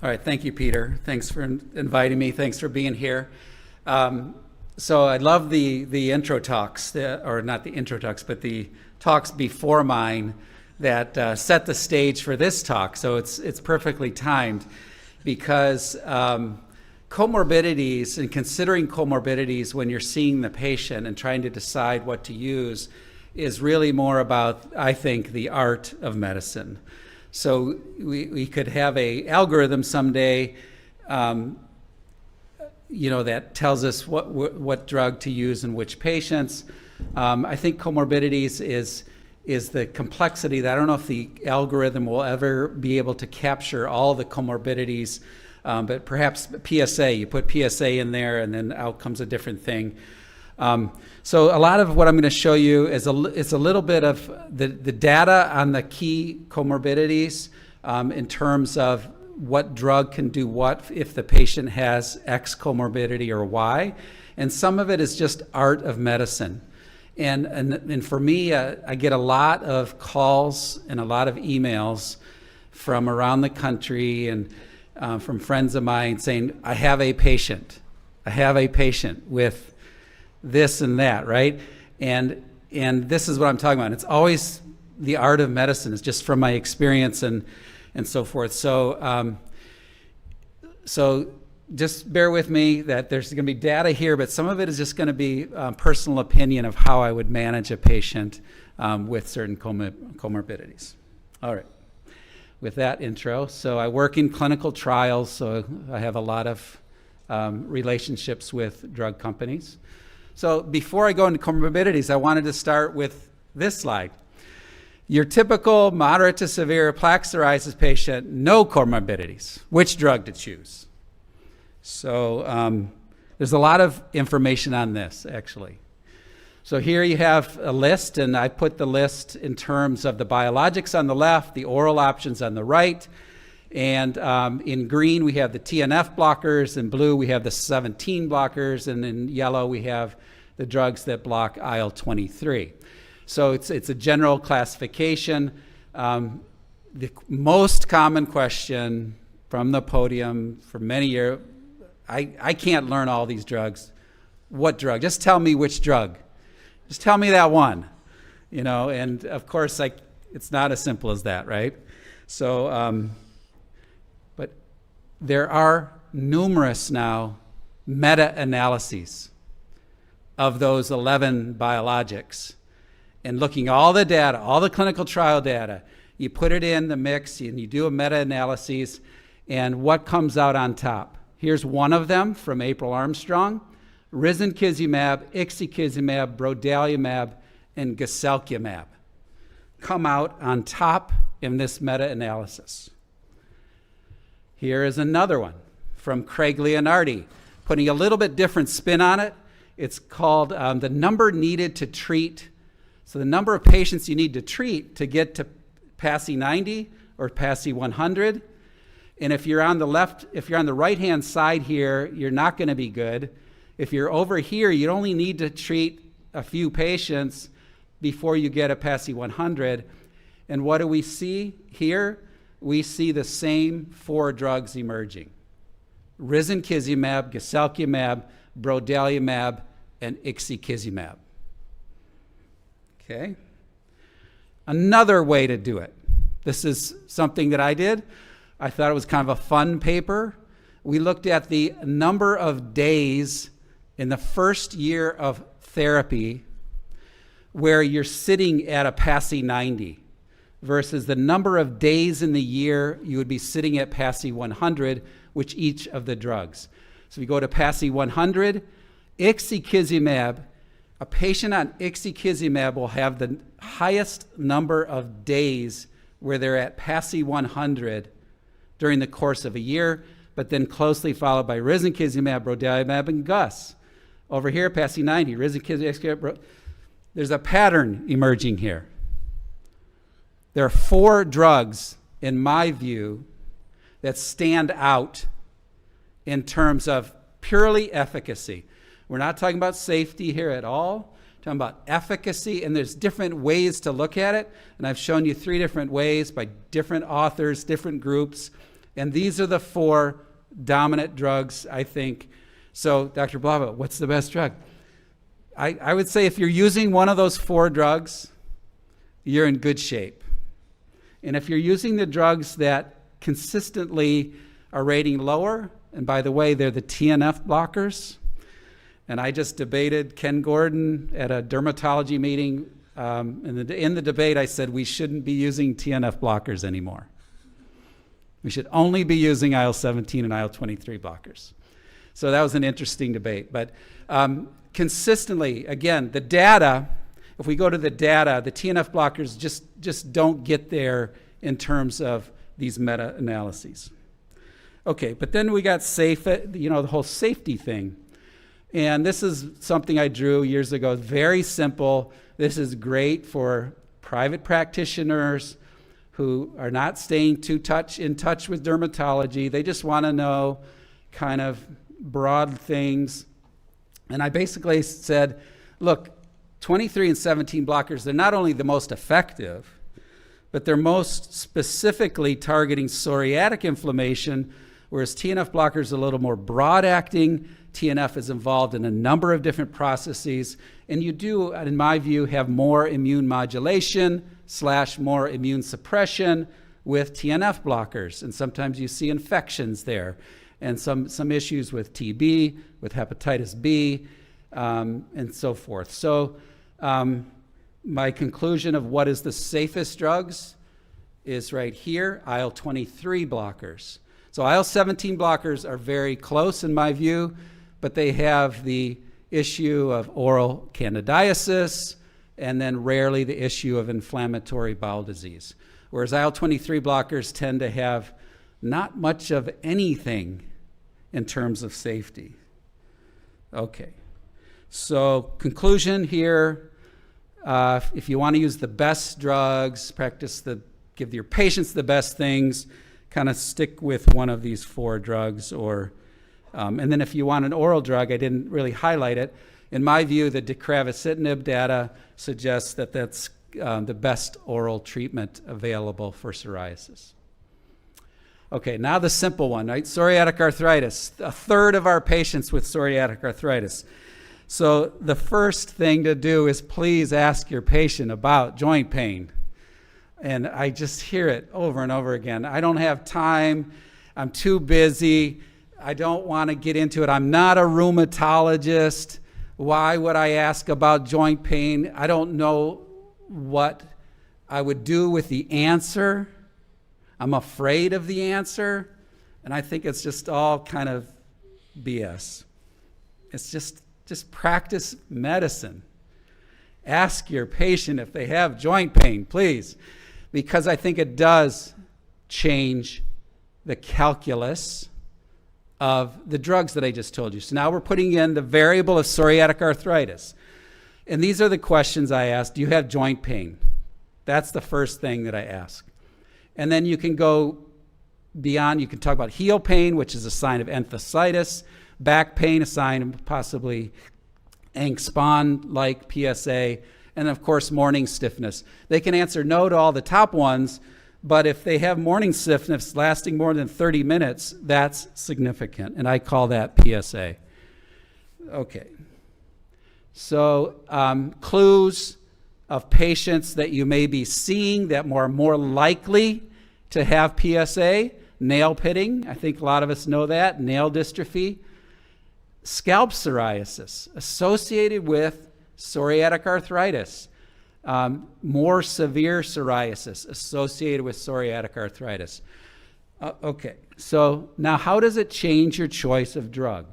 All right, thank you, Peter. Thanks for inviting me. Thanks for being here. So I love the intro talks, or not the intro talks, but the talks before mine that set the stage for this talk. So it's perfectly timed because comorbidities and considering comorbidities when you're seeing the patient and trying to decide what to use is really more about, I think, the art of medicine. So we could have a algorithm someday, that tells us what drug to use in which patients. I think comorbidities is the complexity that I don't know if the algorithm will ever be able to capture all the comorbidities, but perhaps PSA, you put PSA in there and then out comes a different thing. So a lot of what I'm going to show you is a little bit of the data on the key comorbidities in terms of what drug can do what if the patient has X comorbidity or Y. And some of it is just art of medicine. And for me, I get a lot of calls and a lot of emails from around the country and from friends of mine saying, I have a patient with this and that, right? And this is what I'm talking about. It's always the art of medicine. It's just from my experience and so forth. So just bear with me that there's going to be data here, but some of it is just going to be personal opinion of how I would manage a patient with certain comorbidities. All right. With that intro, so I work in clinical trials, so I have a lot of relationships with drug companies. So before I go into comorbidities, I wanted to start with this slide. Your typical moderate to severe plaque psoriasis patient, no comorbidities. Which drug to choose? So there's a lot of information on this, actually. So here you have a list, and I put the list in terms of the biologics on the left, the oral options on the right, and in green we have the TNF blockers, in blue we have the 17 blockers, and in yellow we have the drugs that block IL-23. So it's a general classification. The most common question from the podium for many years, I can't learn all these drugs. What drug? Just tell me which drug. Just tell me that one. And of course, it's not as simple as that, right? So, but there are numerous now meta-analyses of those 11 biologics. And looking at all the data, all the clinical trial data, you put it in the mix and you do a meta-analysis, and what comes out on top? Here's one of them from April Armstrong: risankizumab, ixekizumab, brodalumab, and guselkumab come out on top in this meta-analysis. Here is another one from Craig Leonardi, putting a little bit different spin on it. It's called the number needed to treat. So the number of patients you need to treat to get to PASI 90 or PASI 100. And if you're on the right-hand side here, you're not going to be good. If you're over here, you only need to treat a few patients before you get a PASI 100. And what do we see here? We see the same 4 drugs emerging: risankizumab, guselkumab, brodalumab, and ixekizumab. Okay. Another way to do it. This is something that I did. I thought it was kind of a fun paper. We looked at the number of days in the first year of therapy where you're sitting at a PASI 90 versus the number of days in the year you would be sitting at PASI 100, which each of the drugs. So we go to PASI 100, ixekizumab. A patient on ixekizumab will have the highest number of days where they're at PASI 100 during the course of a year, but then closely followed by risankizumab, brodalumab, and Gus. Over here, PASI 90, risankizumab. There's a pattern emerging here. There are 4 drugs, in my view, that stand out in terms of purely efficacy. We're not talking about safety here at all. We're talking about efficacy, and there's different ways to look at it. And I've shown you 3 different ways by different authors, different groups. And these are the 4 dominant drugs, I think. So, Dr. Blauvelt, what's the best drug? I would say if you're using one of those 4 drugs, you're in good shape. And if you're using the drugs that consistently are rating lower, and by the way, they're the TNF blockers, and I just debated Ken Gordon at a dermatology meeting. In the debate, I said we shouldn't be using TNF blockers anymore. We should only be using IL-17 and IL-23 blockers. So that was an interesting debate. But consistently, again, the data, if we go to the data, the TNF blockers just don't get there in terms of these meta-analyses. Okay, but then we got the whole safety thing. And this is something I drew years ago, very simple. This is great for private practitioners who are not staying in touch with dermatology. They just want to know kind of broad things. And I basically said, look, 23 and 17 blockers, they're not only the most effective, but they're most specifically targeting psoriatic inflammation, whereas TNF blockers are a little more broad-acting. TNF is involved in a number of different processes, and you do, in my view, have more immune modulation / more immune suppression with TNF blockers, and sometimes you see infections there, and some issues with TB, with hepatitis B, and so forth. So my conclusion of what is the safest drugs is right here, IL-23 blockers. So IL-17 blockers are very close in my view, but they have the issue of oral candidiasis and then rarely the issue of inflammatory bowel disease. Whereas IL-23 blockers tend to have not much of anything in terms of safety. Okay, so conclusion here, if you want to use the best drugs, give your patients the best things, kind of stick with one of these 4 drugs, and then if you want an oral drug, I didn't really highlight it. In my view, the deucravacitinib data suggests that that's the best oral treatment available for psoriasis. Okay, now the simple one, right? Psoriatic arthritis. 1/3 of our patients with psoriatic arthritis. So the first thing to do is please ask your patient about joint pain. And I just hear it over and over again. I don't have time. I'm too busy. I don't want to get into it. I'm not a rheumatologist. Why would I ask about joint pain? I don't know what I would do with the answer. I'm afraid of the answer. And I think it's just all kind of BS. It's just practice medicine. Ask your patient if they have joint pain, please, because I think it does change the calculus of the drugs that I just told you. So now we're putting in the variable of psoriatic arthritis. And these are the questions I ask. Do you have joint pain? That's the first thing that I ask. And then you can go beyond. You can talk about heel pain, which is a sign of enthesitis, back pain, a sign of possibly Angst-Bahn-like PSA, and of course morning stiffness. They can answer no to all the top ones, but if they have morning stiffness lasting more than 30 minutes, that's significant, and I call that PSA. Okay. So clues of patients that you may be seeing that are more likely to have PSA, nail pitting, I think a lot of us know that, nail dystrophy, scalp psoriasis associated with psoriatic arthritis, more severe psoriasis associated with psoriatic arthritis. Okay, so now how does it change your choice of drug?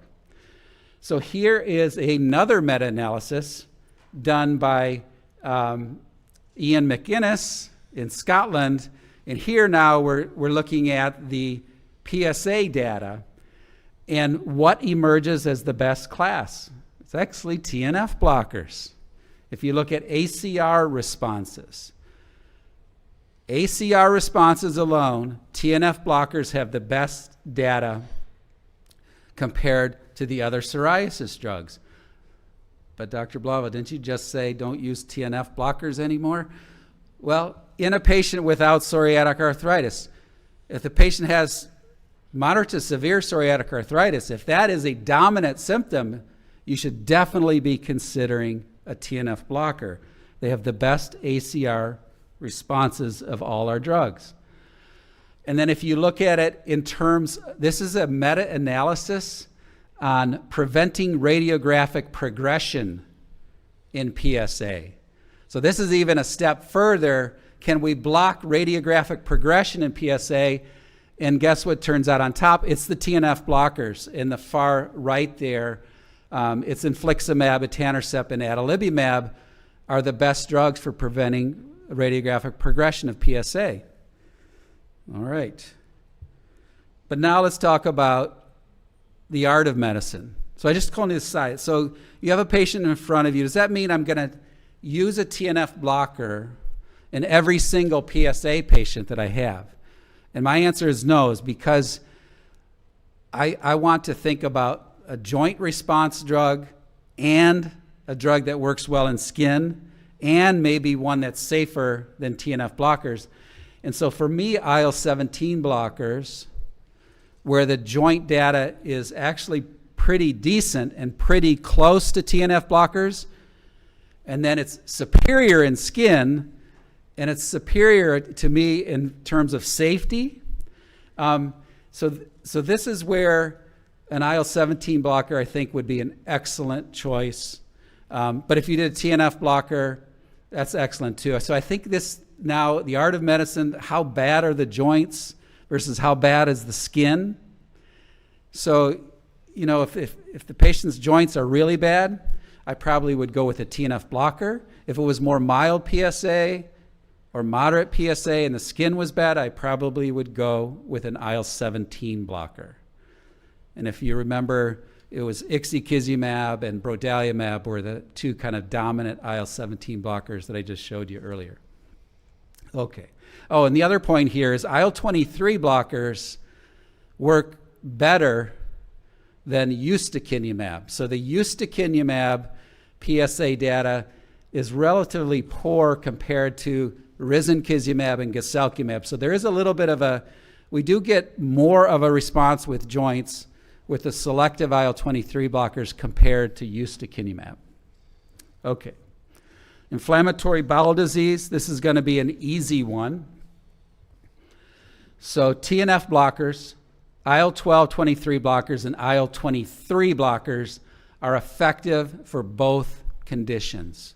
So here is another meta-analysis done by Ian McInnes in Scotland, and here now we're looking at the PSA data and what emerges as the best class. It's actually TNF blockers. If you look at ACR responses alone, TNF blockers have the best data compared to the other psoriasis drugs. But Dr. Blauvelt, didn't you just say don't use TNF blockers anymore? Well, in a patient without psoriatic arthritis, if the patient has moderate to severe psoriatic arthritis, if that is a dominant symptom, you should definitely be considering a TNF blocker. They have the best ACR responses of all our drugs. And then if you look at it in terms, this is a meta-analysis on preventing radiographic progression in PSA. So this is even a step further. Can we block radiographic progression in PSA? And guess what turns out on top? It's the TNF blockers in the far right there. It's infliximab, etanercept, and adalimumab are the best drugs for preventing radiographic progression of PSA. All right. But now let's talk about the art of medicine. So I just call this aside. So you have a patient in front of you. Does that mean I'm going to use a TNF blocker in every single PSA patient that I have? And my answer is no, is because I want to think about a joint response drug and a drug that works well in skin and maybe one that's safer than TNF blockers. And so for me, IL-17 blockers, where the joint data is actually pretty decent and pretty close to TNF blockers, and then it's superior in skin, and it's superior to me in terms of safety. So this is where an IL-17 blocker, I think, would be an excellent choice. But if you did a TNF blocker, that's excellent too. So I think this now, the art of medicine, how bad are the joints versus how bad is the skin? So, you know, if the patient's joints are really bad, I probably would go with a TNF blocker. If it was more mild PSA or moderate PSA and the skin was bad, I probably would go with an IL-17 blocker. And if you remember, it was ixekizumab and brodalumab were the two kind of dominant IL-17 blockers that I just showed you earlier. Okay. Oh, and the other point here is IL-23 blockers work better than ustekinumab. So the ustekinumab PSA data is relatively poor compared to risankizumab and guselkumab. So there is a little bit of we do get more of a response with joints with the selective IL-23 blockers compared to ustekinumab. Okay. Inflammatory bowel disease, this is going to be an easy one. So TNF blockers, IL-12/23 blockers, and IL-23 blockers are effective for both conditions.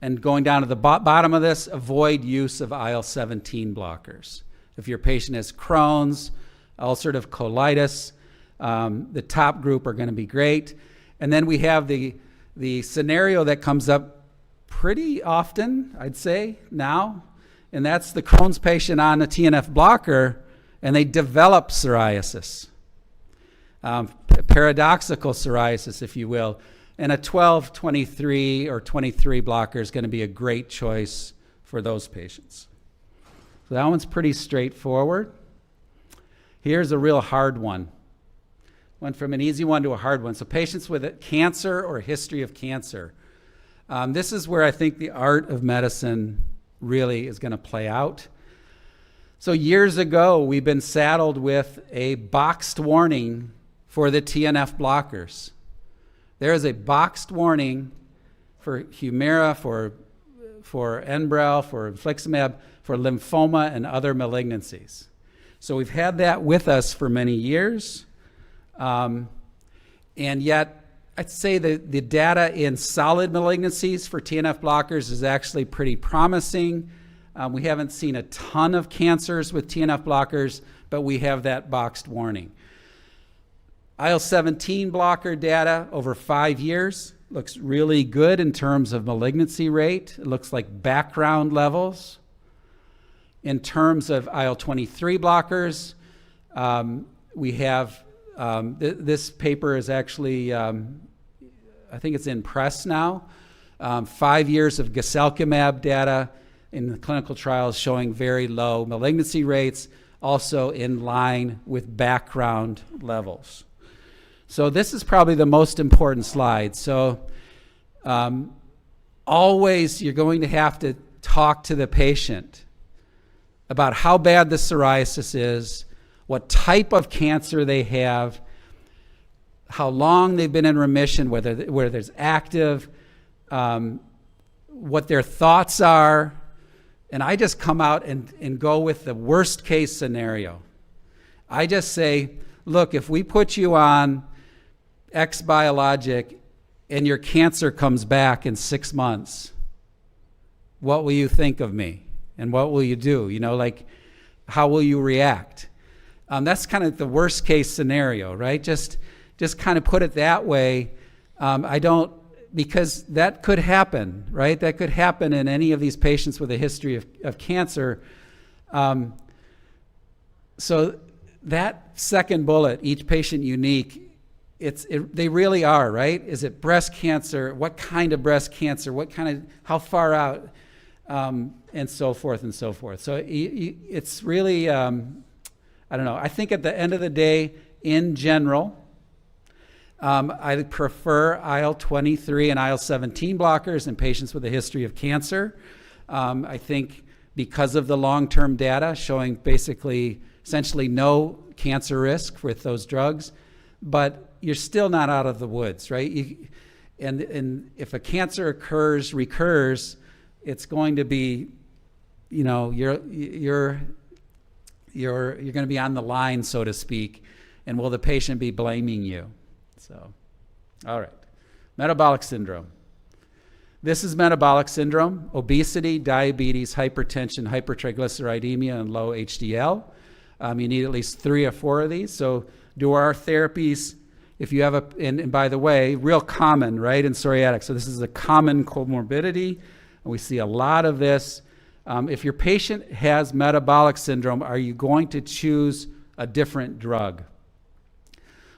And going down to the bottom of this, avoid use of IL-17 blockers. If your patient has Crohn's, ulcerative colitis, the top group are going to be great. And then we have the scenario that comes up pretty often, I'd say, now, and that's the Crohn's patient on a TNF blocker, and they develop psoriasis, paradoxical psoriasis, if you will. And a 12/23 or 23 blocker is going to be a great choice for those patients. So that one's pretty straightforward. Here's a real hard one. Went from an easy one to a hard one. So patients with cancer or a history of cancer. This is where I think the art of medicine really is going to play out. So years ago, we've been saddled with a boxed warning for the TNF blockers. There is a boxed warning for Humira, for Enbrel, for infliximab, for lymphoma and other malignancies. So we've had that with us for many years. And yet, I'd say that the data in solid malignancies for TNF blockers is actually pretty promising. We haven't seen a ton of cancers with TNF blockers, but we have that boxed warning. IL-17 blocker data over 5 years looks really good in terms of malignancy rate. It looks like background levels. In terms of IL-23 blockers, we have this paper is actually, I think it's in press now. 5 years of guselkumab data in the clinical trials showing very low malignancy rates, also in line with background levels. So this is probably the most important slide. So always you're going to have to talk to the patient about how bad the psoriasis is, what type of cancer they have, how long they've been in remission, whether there's active, what their thoughts are. And I just come out and go with the worst case scenario. I just say, look, if we put you on X biologic and your cancer comes back in 6 months, what will you think of me? And what will you do? How will you react? That's kind of the worst case scenario, right? Just kind of put it that way. Because that could happen, right? That could happen in any of these patients with a history of cancer. So that second bullet, each patient unique, they really are, right? Is it breast cancer? What kind of breast cancer? How far out? And so forth and so forth. So it's really, I don't know. I think at the end of the day, in general, I prefer IL-23 and IL-17 blockers in patients with a history of cancer. I think because of the long-term data showing essentially no cancer risk with those drugs, but you're still not out of the woods, right? And if a cancer recurs, it's going to be, you're going to be on the line, so to speak, and will the patient be blaming you? So, all right, metabolic syndrome. This is metabolic syndrome: obesity, diabetes, hypertension, hypertriglyceridemia, and low HDL. You need at least 3 or 4 of these. So do our therapies, if you have and by the way, real common, right, in psoriatic. So this is a common comorbidity, and we see a lot of this. If your patient has metabolic syndrome, are you going to choose a different drug?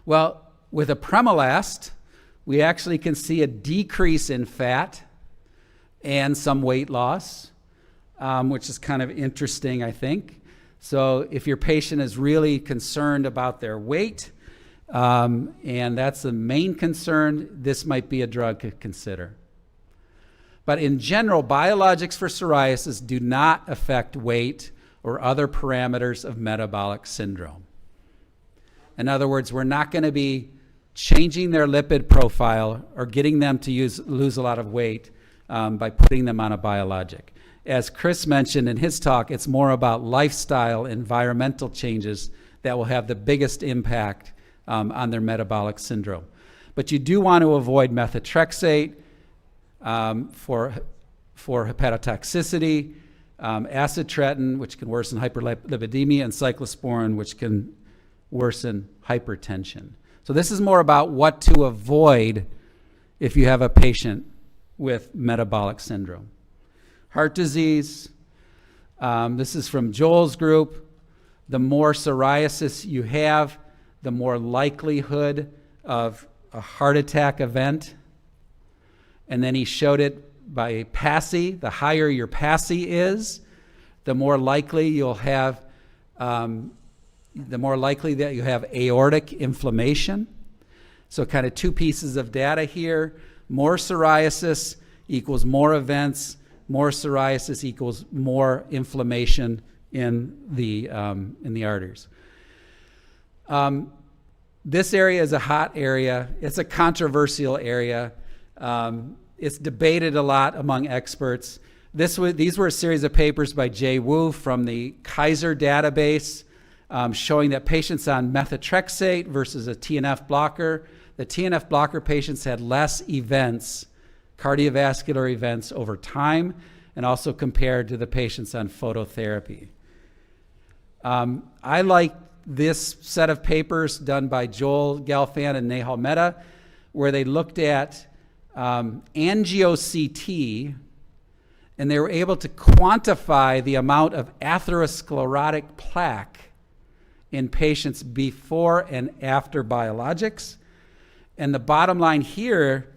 Well, with apremilast, we actually can see a decrease in fat and some weight loss, which is kind of interesting, I think. So if your patient is really concerned about their weight, and that's the main concern, this might be a drug to consider. But in general, biologics for psoriasis do not affect weight or other parameters of metabolic syndrome. In other words, we're not going to be changing their lipid profile or getting them to lose a lot of weight by putting them on a biologic. As Chris mentioned in his talk, it's more about lifestyle, environmental changes that will have the biggest impact on their metabolic syndrome. But you do want to avoid methotrexate for hepatotoxicity, acitretin, which can worsen hyperlipidemia, and cyclosporin, which can worsen hypertension. So this is more about what to avoid if you have a patient with metabolic syndrome. Heart disease, this is from Joel's group. The more psoriasis you have, the more likelihood of a heart attack event. And then he showed it by PASI. The higher your PASI is, the more likely you'll have that you have aortic inflammation. So kind of 2 pieces of data here. More psoriasis equals more events. More psoriasis equals more inflammation in the arteries. This area is a hot area. It's a controversial area. It's debated a lot among experts. These were a series of papers by Jay Wu from the Kaiser database, showing that patients on methotrexate versus a TNF blocker, the TNF blocker patients had less events, cardiovascular events over time, and also compared to the patients on phototherapy. I like this set of papers done by Joel Gelfand and Nehal Mehta, where they looked at angio-CT, and they were able to quantify the amount of atherosclerotic plaque in patients before and after biologics. And the bottom line here,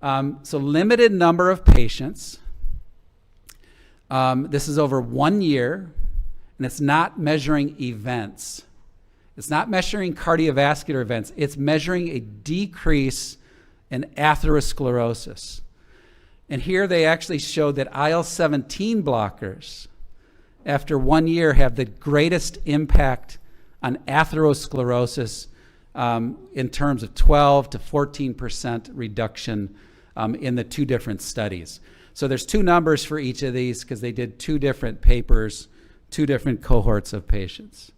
so limited number of patients. This is over 1 year, and it's not measuring events. It's not measuring cardiovascular events. It's measuring a decrease in atherosclerosis. And here they actually showed that IL-17 blockers, after 1 year, have the greatest impact on atherosclerosis in terms of 12 to 14% reduction in the 2 different studies. So there's 2 numbers for each of these because they did 2 different papers, 2 different cohorts of patients.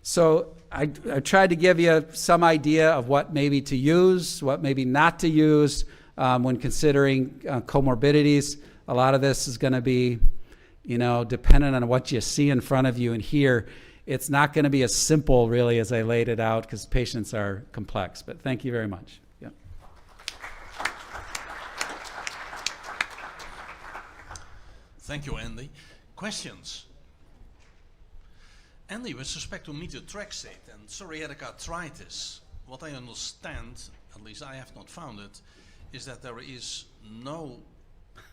So I tried to give you some idea of what maybe to use, what maybe not to use when considering comorbidities. A lot of this is going to be, dependent on what you see in front of you and hear. It's not going to be as simple, really, as I laid it out because patients are complex. But thank you very much. Yeah. Thank you, Andy. Questions? Andy, with respect to methotrexate and psoriatic arthritis, what I understand, at least I have not found it, is that there is no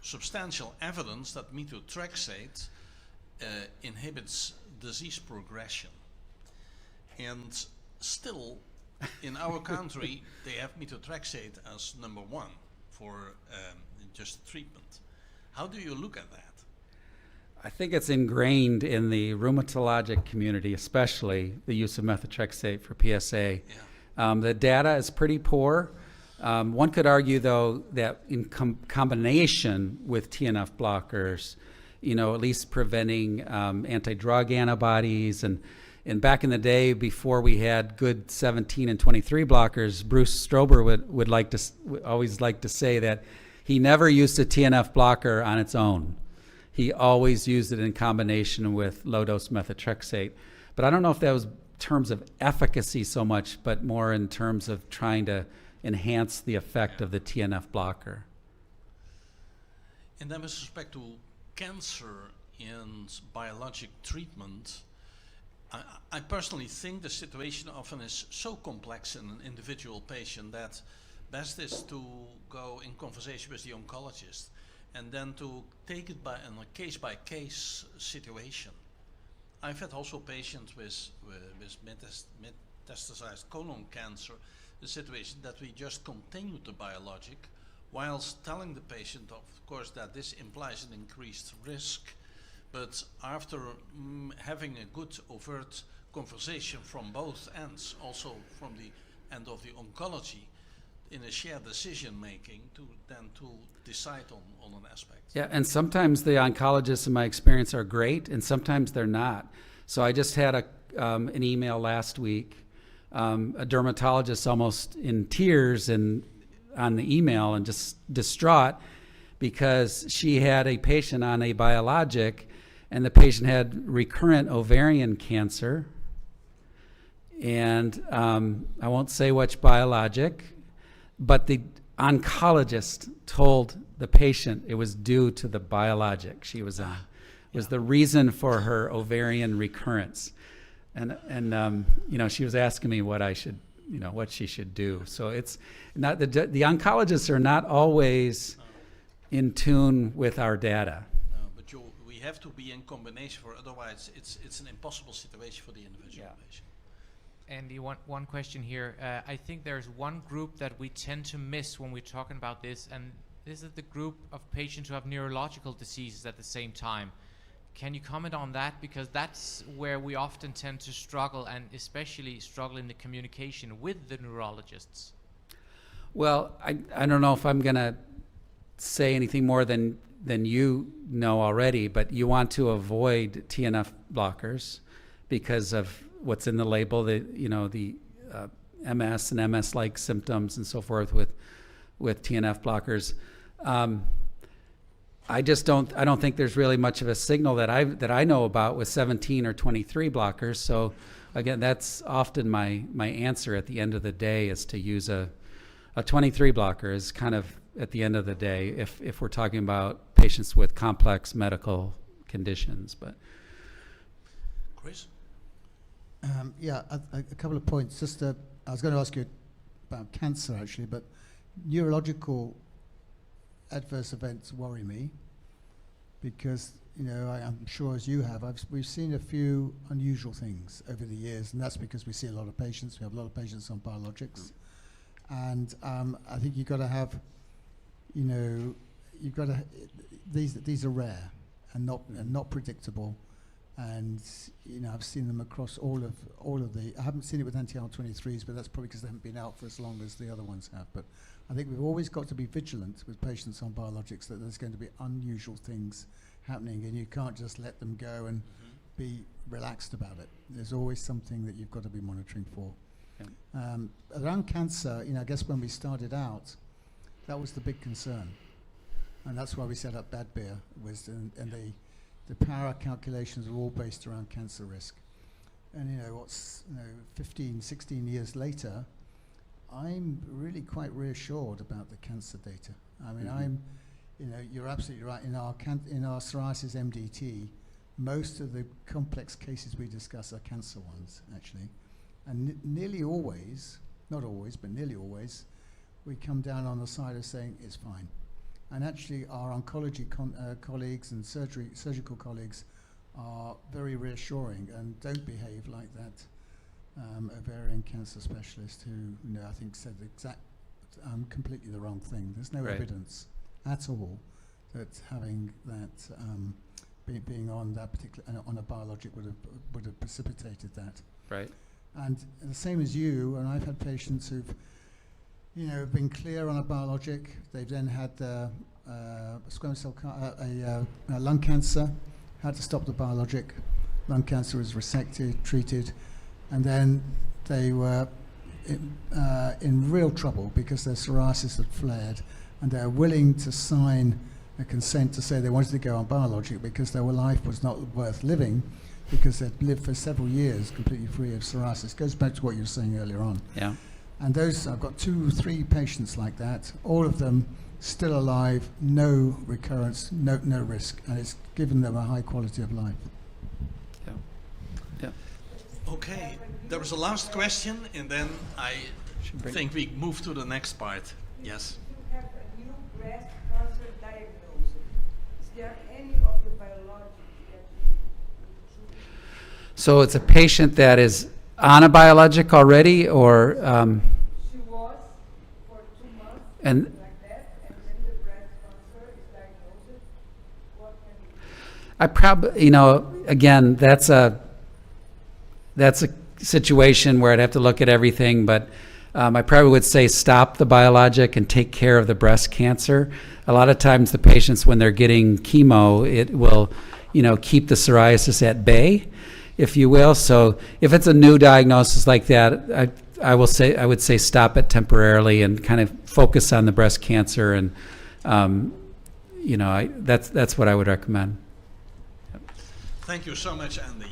substantial evidence that methotrexate inhibits disease progression. And still, in our country, they have methotrexate as number 1 for just treatment. How do you look at that? I think it's ingrained in the rheumatologic community, especially the use of methotrexate for PSA. Yeah. The data is pretty poor. One could argue, though, that in combination with TNF blockers, at least preventing anti-drug antibodies, and back in the day before we had good 17 and 23 blockers, Bruce Strober would always like to say that he never used a TNF blocker on its own. He always used it in combination with low-dose methotrexate. But I don't know if that was in terms of efficacy so much, but more in terms of trying to enhance the effect of the TNF blocker. And then with respect to cancer and biologic treatment, I personally think the situation often is so complex in an individual patient that best is to go in conversation with the oncologist and then to take it in a case-by-case situation. I've had also patients with metastasized colon cancer, the situation that we just continue the biologic whilst telling the patient, of course, that this implies an increased risk, but after having a good overt conversation from both ends, also from the end of the oncology, in a shared decision making to decide on an aspect. Yeah, and sometimes the oncologists in my experience are great and sometimes they're not. So I just had an email last week, a dermatologist almost in tears and on the email and just distraught because she had a patient on a biologic and the patient had recurrent ovarian cancer, and I won't say which biologic, but the oncologist told the patient it was due to the biologic she was on. It was the reason for her ovarian recurrence. And she was asking me what she should do. So it's not the oncologists are not always in tune with our data. No, but we have to be in combination, for otherwise it's an impossible situation for the individual patient. Andy, one question here. I think there's one group that we tend to miss when we're talking about this, and this is the group of patients who have neurological diseases at the same time. Can you comment on that? Because that's where we often tend to struggle, and especially struggle in the communication with the neurologists. Well, I don't know if I'm going to say anything more than you know already, but you want to avoid TNF blockers because of what's in the label, the MS and MS-like symptoms and so forth with TNF blockers. I don't think there's really much of a signal that I know about with 17 or 23 blockers. So again, that's often my answer at the end of the day is to use a 23 blocker is kind of at the end of the day if we're talking about patients with complex medical conditions. But Chris? A couple of points. I was going to ask you about cancer actually, but neurological adverse events worry me because I'm sure as you have, we've seen a few unusual things over the years, and that's because we see a lot of patients. We have a lot of patients on biologics, and I think you've got to have, these are rare and not predictable. And I've seen them across all of the. I haven't seen it with anti-IL-23s, but that's probably because they haven't been out for as long as the other ones have. But I think we've always got to be vigilant with patients on biologics that there's going to be unusual things happening, and you can't just let them go and be relaxed about it. There's always something that you've got to be monitoring for. Yeah. Around cancer, I guess when we started out, that was the big concern, and that's why we set up Bad Beer, and the power calculations are all based around cancer risk. And 15, 16 years later, I'm really quite reassured about the cancer data. I mean, you're absolutely right. In our psoriasis MDT, most of the complex cases we discuss are cancer ones, actually. And nearly always, not always, but nearly always, we come down on the side of saying it's fine. And actually, our oncology colleagues and surgical colleagues are very reassuring and don't behave like that ovarian cancer specialist who, I think said completely the wrong thing. There's no Right. evidence at all that having that being on that particular on a biologic would have precipitated that. Right. And the same as you, and I've had patients who've been clear on a biologic. They've then had squamous cell lung cancer, had to stop the biologic. Lung cancer was resected, treated, and then they were in real trouble because their psoriasis had flared, and they're willing to sign a consent to say they wanted to go on biologic because their life was not worth living because they'd lived for several years completely free of psoriasis. Goes back to what you were saying earlier on. Yeah. And I've got 2, 3 patients like that, all of them still alive, no recurrence, no risk, and it's given them a high quality of life. Yeah. Yeah. Okay, there was a last question, and then I Should bring- think we move to the next part. Yes. You have a new breast cancer diagnosis. Is there any of the biologics that you choose? So it's a patient that is on a biologic already, or She was for 2 months and like that, and then the breast cancer is diagnosed. What can you do? I probably, again, that's a situation where I'd have to look at everything, but I probably would say stop the biologic and take care of the breast cancer. A lot of times the patients, when they're getting chemo, it will, keep the psoriasis at bay, if you will. So if it's a new diagnosis like that, I would say stop it temporarily and kind of focus on the breast cancer, and that's what I would recommend. Thank you so much, Andy.